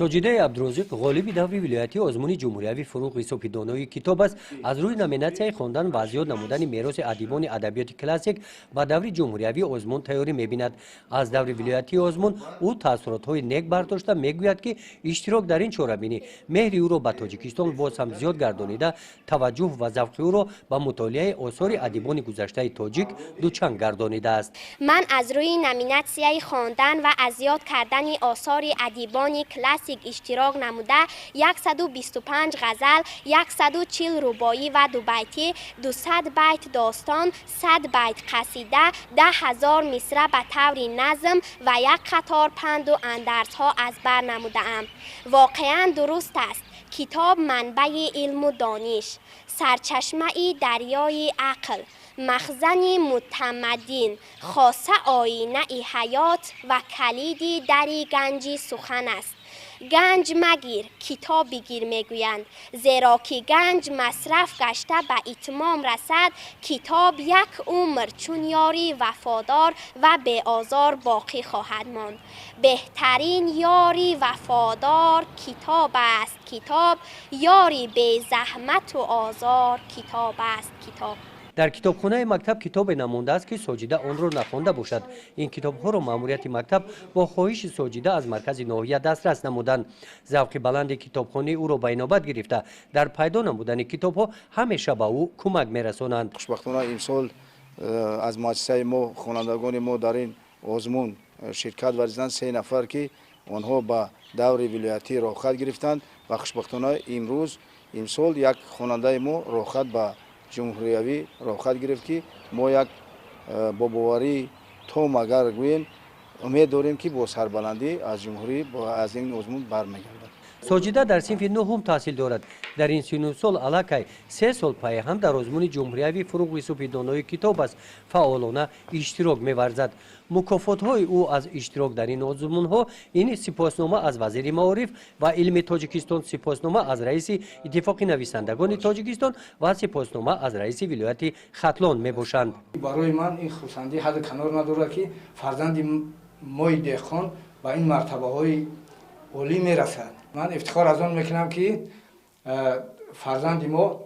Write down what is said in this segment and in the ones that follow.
ساجده عبدالرازق غالب دوره ولایتی آزمون جمهوری فروغ یوسفی دانای کتاب است. از روی نامیناسیون خواندن و زیاد نمودن میراث ادیبان ادبیات کلاسیک با دوره جمهوری آزمون تیاری می‌بیند. از دوره ولایتی آزمون او تاثیرات‌های نیک برداشته میگوید که اشتراک در این چهاربینی مهر او را به تاجیکستان باز هم زیاد گردانیده، توجه و ذوق او را به مطالعه آثار ادیبان گذشته تاجیک دوچنگ گردانیده است. من از روی نامیناسیون خواندن و زیاد کردن آثار ادیبان کلاسیک اشتراک نموده 125 غزل، 140 رباعی و دو بیتی، 200 بیت داستان، 100 بیت قصیده، 10,000 مصرع به طور نظم و یک قطار پند و اندرزها از بر نموده‌ام. واقعا درست است. کتاب منبع علم و دانش، سرچشمه دریای عقل، مخزن متمدن، خاصه آینه حیات و کلیدی دری گنجی سخن است. گنج مگیر، کتاب بگیر میگویند، زیرا که گنج مصرف گشته به اتمام رسد، کتاب یک عمر چون یاری وفادار و بی آزار باقی خواهد ماند. بهترین یاری وفادار کتاب است. کتاب یاری بی زحمت و آزار کتاب است. کتاب در کتابخانه مکتب کتاب نمانده است که ساجده آن را نخوانده باشد. این کتاب‌ها را مأموریت مکتب با خواهش ساجده از مرکز ناحیه دسترس نمودند. ذوق بلند کتابخانه او را به اینابت گرفته در پیدا نمودن کتاب‌ها همیشه به او کمک می‌رسانند. خوشبختانه امسال از مؤسسه ما خوانندگان ما در این آزمون شرکت ورزیدند 3 نفر که آنها به دور ولایتی راهخط گرفتند و خوشبختانه امسال یک خواننده ما راهخط به جمهوریوی راهخط گرفت که ما یک با باوری تا مگر گوییم امید داریم که با سربلندی از جمهوری از این آزمون برمیگردد. ساجده در صنف نهم تحصیل دارد. در این سن سال علاقه 3 سال پای هم در آزمون جمهوری فروغ یوسفی دانای کتاب است فعالانه اشتراک می‌ورزد. مکافات‌های او از اشتراک در این آزمون‌ها این سپاسنامه از وزیر معارف و علم تاجیکستان، سپاسنامه از رئیس اتفاق نویسندگان تاجیکستان و سپاسنامه از رئیس ولایت ختلان میباشند. برای من این خرسندی حد کنار نداره که فرزند مای دهقان به این مرتبه‌های عالی میرسد. من افتخار از آن میکنم که فرزند ما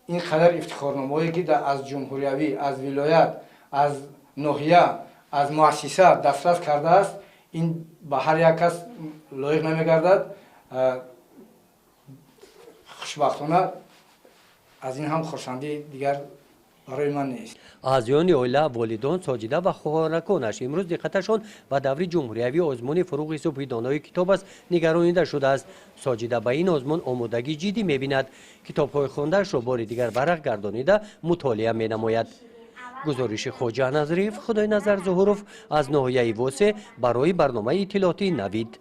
این قدر افتخارنامه‌ای که از جمهوریوی، از ولایت، از ناحیه، از مؤسسه دسترس کرده است، این به هر یک کس لایق نمیگردد. خوشبختانه از این هم خرسندی دیگر برای من نیست. اعضایان عائله، والدان، ساجده و خواهرانش امروز دقتشان به دوره جمهوری آزمون فروغ یوسفی دانای کتاب است نگرانیده شده است. ساجده به این آزمون آمادگی جدی می‌بیند. کتاب‌های خوانده‌اش را بار دیگر برق گردانیده مطالعه می‌نماید. گزارش خواجه نظریف، خدای نظر ظهوروف از ناحیه واسه برای برنامه اطلاعاتی نوید.